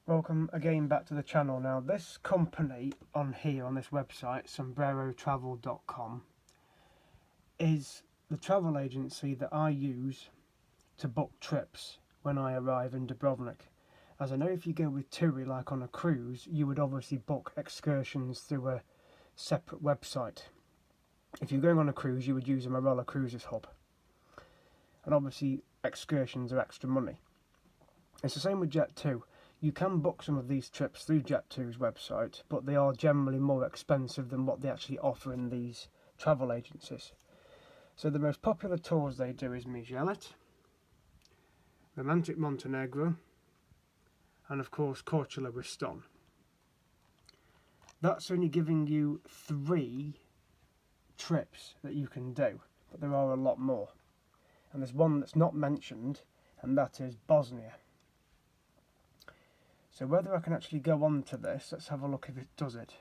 Welcome again back to the channel. Now this company on here on this website, sombrerotravel.com, is the travel agency that I use to book trips when I arrive in Dubrovnik. As I know, if you go with TUI like on a cruise, you would obviously book excursions through a separate website. If you're going on a cruise, you would use a Marella Cruises hub, and obviously excursions are extra money. It's the same with Jet2. You can book some of these trips through Jet2's website, but they are generally more expensive than what they actually offer in these travel agencies. So the most popular tours they do is Mijelet, Romantic Montenegro, and of course Korčula with Ston. That's only giving you 3 trips that you can do, but there are a lot more. And there's one that's not mentioned, and that is Bosnia. So whether I can actually go on to this, let's have a look if it does it.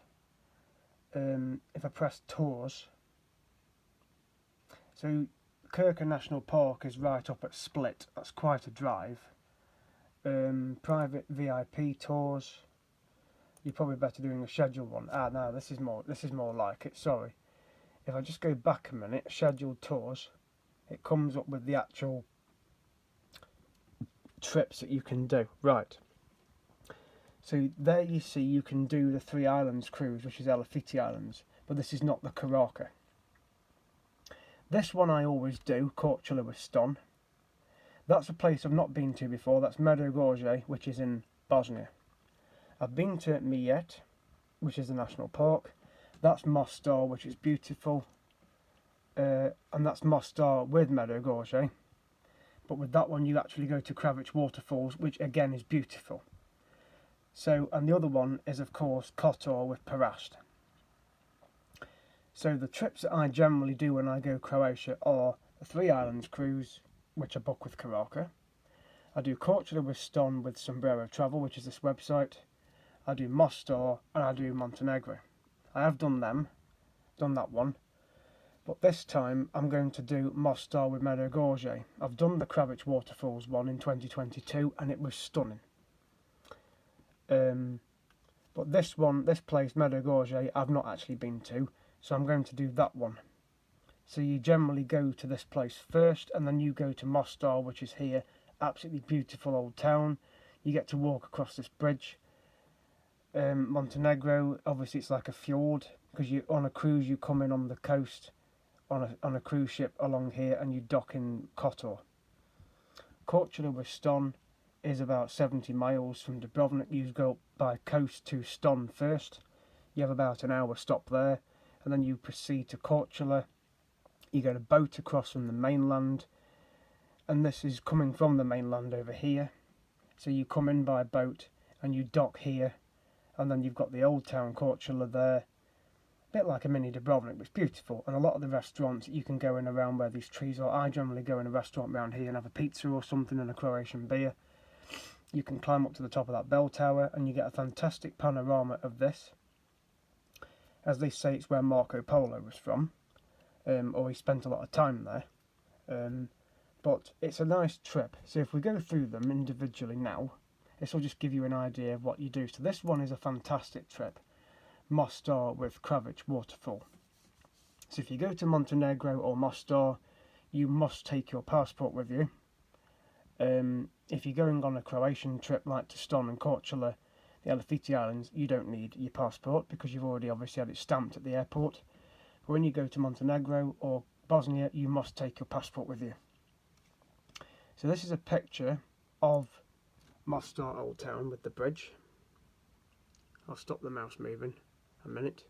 If I press tours. So Krka National Park is right up at Split. That's quite a drive. Private VIP tours. You're probably better doing a scheduled one. No, this is more like it, sorry. If I just go back a minute, scheduled tours, it comes up with the actual trips that you can do. Right. So there you see you can do the 3 Islands cruise, which is Elefiti Islands, but this is not the Krka. This one I always do, Korčula with Ston. That's a place I've not been to before. That's Medogorje, which is in Bosnia. I've been to Mijet, which is the national park. That's Mostar, which is beautiful. And that's Mostar with Medogorje. But with that one you actually go to Kravic Waterfalls, which again is beautiful. So, and the other one is of course Kotor with Perast. So the trips that I generally do when I go Croatia are the 3 Islands cruise, which I book with Krka. I do Korčula with Ston with Sombrero Travel, which is this website. I do Mostar and I do Montenegro. I have done that one. But this time I'm going to do Mostar with Medogorje. I've done the Kravic Waterfalls one in 2022 and it was stunning. But this place, Medogorje, I've not actually been to, so I'm going to do that one. So you generally go to this place first, and then you go to Mostar, which is here, absolutely beautiful old town. You get to walk across this bridge. Montenegro, obviously it's like a fjord, because you on a cruise you come in on the coast, on a cruise ship along here, and you dock in Kotor. Korčula with Ston is about 70 miles from Dubrovnik. You go by coast to Ston first. You have about an hour stop there, and then you proceed to Korčula. You get a boat across from the mainland, and this is coming from the mainland over here. So you come in by boat and you dock here, and then you've got the old town Korčula there, a bit like a mini Dubrovnik, but it's beautiful. And a lot of the restaurants you can go in around where these trees are. I generally go in a restaurant around here and have a pizza or something and a Croatian beer. You can climb up to the top of that bell tower and you get a fantastic panorama of this. As they say, it's where Marco Polo was from, or he spent a lot of time there. But it's a nice trip. So if we go through them individually now, this will just give you an idea of what you do. So this one is a fantastic trip. Mostar with Kravic Waterfall. So if you go to Montenegro or Mostar, you must take your passport with you. If you're going on a Croatian trip like to Ston and Korčula, the Elefiti Islands, you don't need your passport because you've already obviously had it stamped at the airport. But when you go to Montenegro or Bosnia, you must take your passport with you. So this is a picture of Mostar Old Town with the bridge. I'll stop the mouse moving a minute.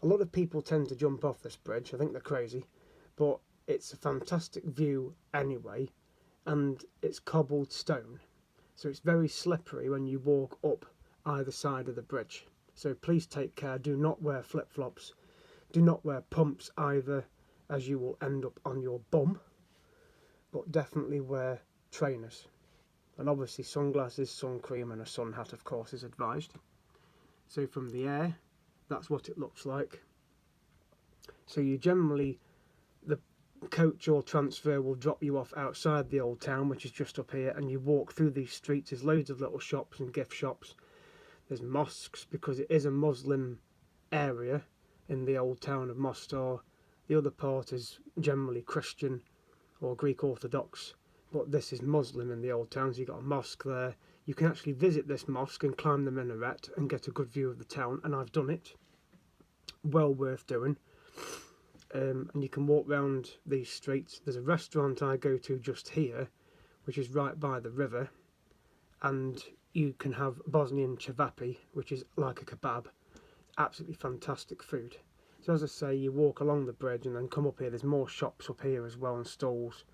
A lot of people tend to jump off this bridge. I think they're crazy, but it's a fantastic view anyway, and it's cobbled stone, so it's very slippery when you walk up either side of the bridge. So please take care. Do not wear flip-flops. Do not wear pumps either, as you will end up on your bum, but definitely wear trainers. And obviously sunglasses, sun cream and a sun hat of course is advised. So from the air, that's what it looks like. So you generally, coach or transfer will drop you off outside the old town, which is just up here, and you walk through these streets. There's loads of little shops and gift shops. There's mosques, because it is a Muslim area in the old town of Mostar. The other part is generally Christian or Greek Orthodox, but this is Muslim in the old town, so you've got a mosque there. You can actually visit this mosque and climb the minaret and get a good view of the town, and I've done it. Well worth doing. And you can walk round these streets. There's a restaurant I go to just here, which is right by the river, and you can have Bosnian cevapi, which is like a kebab. Absolutely fantastic food. So as I say, you walk along the bridge and then come up here. There's more shops up here as well and stalls.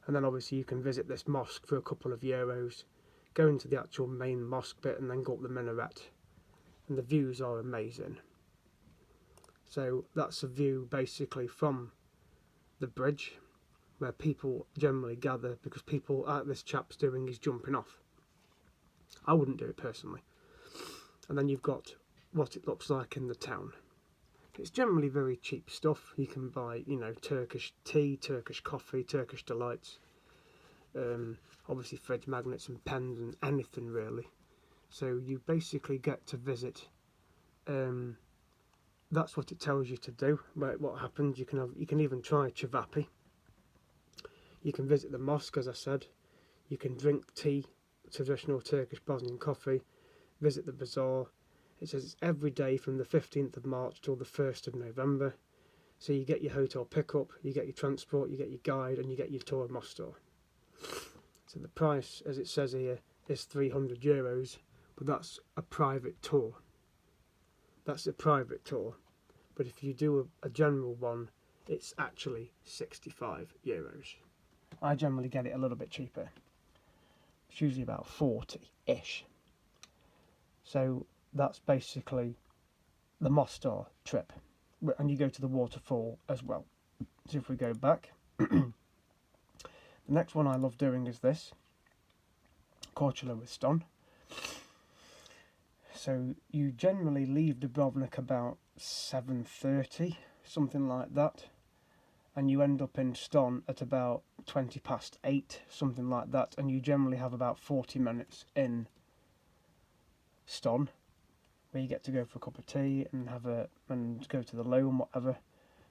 And then obviously you can visit this mosque for a couple of euros, go into the actual main mosque bit and then go up the minaret. And the views are amazing. So that's a view basically from the bridge, where people generally gather, because people, like this chap's doing, is jumping off. I wouldn't do it personally. And then you've got what it looks like in the town. It's generally very cheap stuff. You can buy, you know, Turkish tea, Turkish coffee, Turkish delights. Obviously fridge magnets and pens and anything really. So you basically get to visit. That's what it tells you to do. But what happens? You can even try cevapi. You can visit the mosque, as I said. You can drink tea, traditional Turkish Bosnian coffee. Visit the bazaar. It says it's every day from the 15th of March till the 1st of November. So you get your hotel pickup, you get your transport, you get your guide, and you get your tour of Mostar. So the price, as it says here, is €300, but that's a private tour. That's a private tour. But if you do a general one, it's actually €65. I generally get it a little bit cheaper. It's usually about 40-ish. So that's basically the Mostar trip, and you go to the waterfall as well. So if we go back, the next one I love doing is this, Korčula with Ston. So you generally leave Dubrovnik about 7:30, something like that, and you end up in Ston at about 8:20, something like that, and you generally have about 40 minutes in Ston, where you get to go for a cup of tea and go to the low and whatever,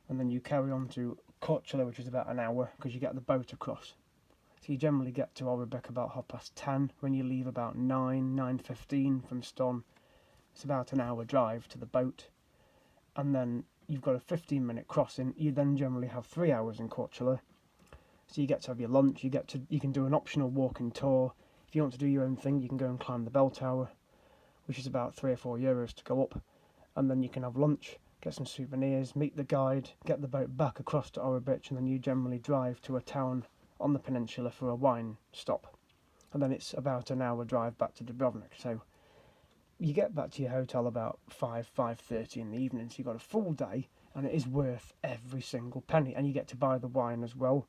and then you carry on to Korčula, which is about an hour because you get the boat across. So you generally get to Orebek about 10:30. When you leave about 9:15 from Ston, it's about an hour drive to the boat, and then you've got a 15-minute crossing. You then generally have 3 hours in Korčula, so you get to have your lunch. You can do an optional walking tour. If you want to do your own thing, you can go and climb the bell tower, which is about €3 or €4 to go up, and then you can have lunch, get some souvenirs, meet the guide, get the boat back across to Orebek, and then you generally drive to a town on the peninsula for a wine stop, and then it's about an hour drive back to Dubrovnik. So you get back to your hotel about 5:30 in the evening, so you've got a full day, and it is worth every single penny, and you get to buy the wine as well.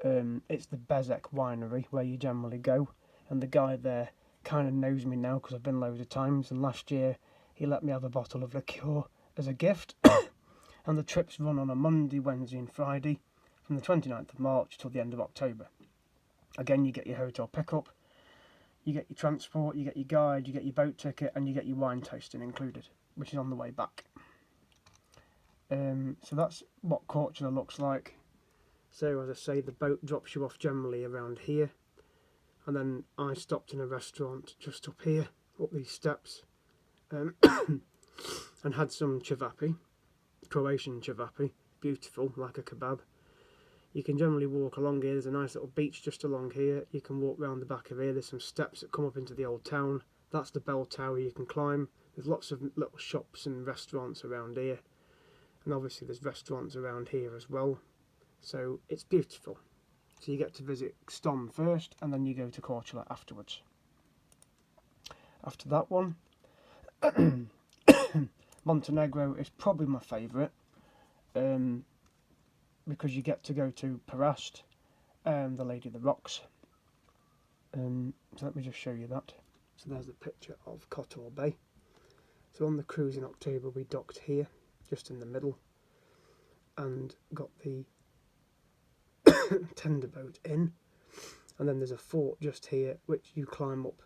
It's the Bezek winery where you generally go, and the guy there kind of knows me now because I've been loads of times, and last year he let me have a bottle of liqueur as a gift. And the trips run on a Monday, Wednesday and Friday from the 29th of March till the end of October. Again, you get your hotel pickup, you get your transport, you get your guide, you get your boat ticket, and you get your wine tasting included, which is on the way back. So that's what Korčula looks like. So as I say, the boat drops you off generally around here, and then I stopped in a restaurant just up here, up these steps, and had some cevapi, Croatian cevapi, beautiful, like a kebab. You can generally walk along here. There's a nice little beach just along here. You can walk round the back of here. There's some steps that come up into the old town. That's the bell tower you can climb. There's lots of little shops and restaurants around here, and obviously there's restaurants around here as well. So it's beautiful. So you get to visit Ston first, and then you go to Korčula afterwards. After that one, Montenegro is probably my favourite, because you get to go to Perast, the Lady of the Rocks. So let me just show you that. So there's the picture of Kotor Bay. So on the cruise in October we docked here, just in the middle, and got the tender boat in, and then there's a fort just here which you climb up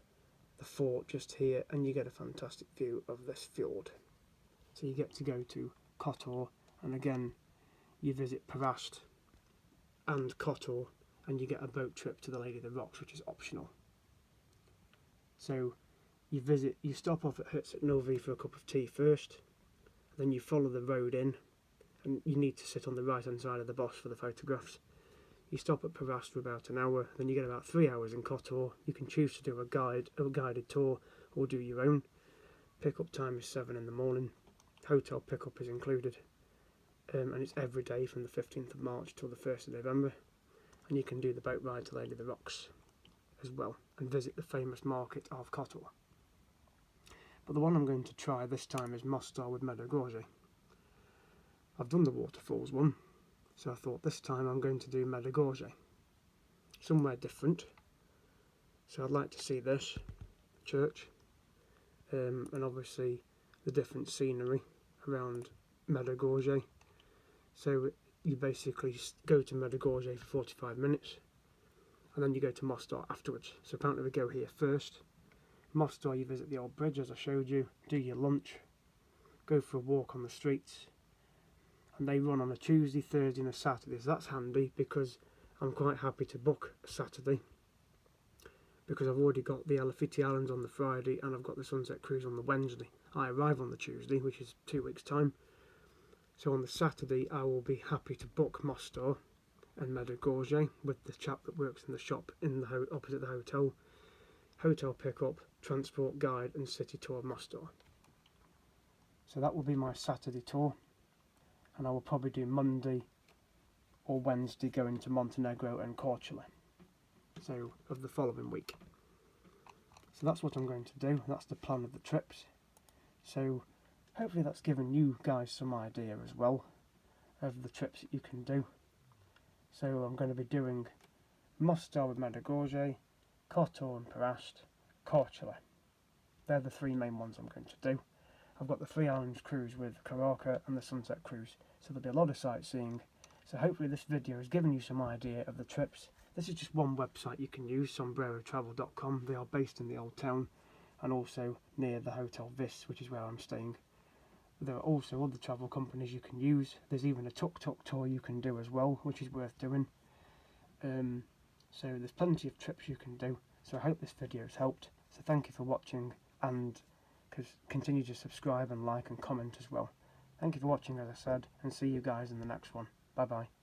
the fort just here and you get a fantastic view of this fjord. So you get to go to Kotor, and again you visit Parast and Kotor, and you get a boat trip to the Lady of the Rocks, which is optional. So you stop off at Hutset Novi for a cup of tea first, then you follow the road in, and you need to sit on the right hand side of the boss for the photographs. You stop at Parast for about an hour, then you get about 3 hours in Kotor. You can choose to do a guided tour or do your own. Pick-up time is 7 in the morning. Hotel pick-up is included, and it's every day from the 15th of March till the 1st of November. And you can do the boat ride to Lady of the Rocks as well and visit the famous market of Kotor. But the one I'm going to try this time is Mostar with Medjugorje. I've done the waterfalls one, so I thought this time I'm going to do Medjugorje, somewhere different. So I'd like to see this church, and obviously the different scenery around Medjugorje. So you basically go to Medjugorje for 45 minutes, and then you go to Mostar afterwards. So apparently we go here first. Mostar, you visit the old bridge as I showed you, do your lunch, go for a walk on the streets, and they run on a Tuesday, Thursday and a Saturday. So that's handy because I'm quite happy to book a Saturday, because I've already got the Elefiti Islands on the Friday and I've got the Sunset Cruise on the Wednesday. I arrive on the Tuesday, which is 2 weeks time. So on the Saturday I will be happy to book Mostar and Medjugorje with the chap that works in the shop in the opposite the hotel. Hotel pick-up, transport guide and city tour of Mostar. So that will be my Saturday tour, and I will probably do Monday or Wednesday going to Montenegro and Korčula, so of the following week. So that's what I'm going to do, that's the plan of the trips. So hopefully that's given you guys some idea as well of the trips that you can do. So I'm going to be doing Mostar with Medjugorje, Kotor and Parast, Korčula. They're the 3 main ones I'm going to do. I've got the 3 Islands cruise with Karaka and the Sunset Cruise, so there'll be a lot of sightseeing. So hopefully this video has given you some idea of the trips. This is just one website you can use, sombrerotravel.com. They are based in the Old Town and also near the Hotel Vis, which is where I'm staying. There are also other travel companies you can use. There's even a tuk-tuk tour you can do as well, which is worth doing. So there's plenty of trips you can do. So I hope this video has helped. So thank you for watching, and continue to subscribe and like and comment as well. Thank you for watching, as I said, and see you guys in the next one. Bye bye.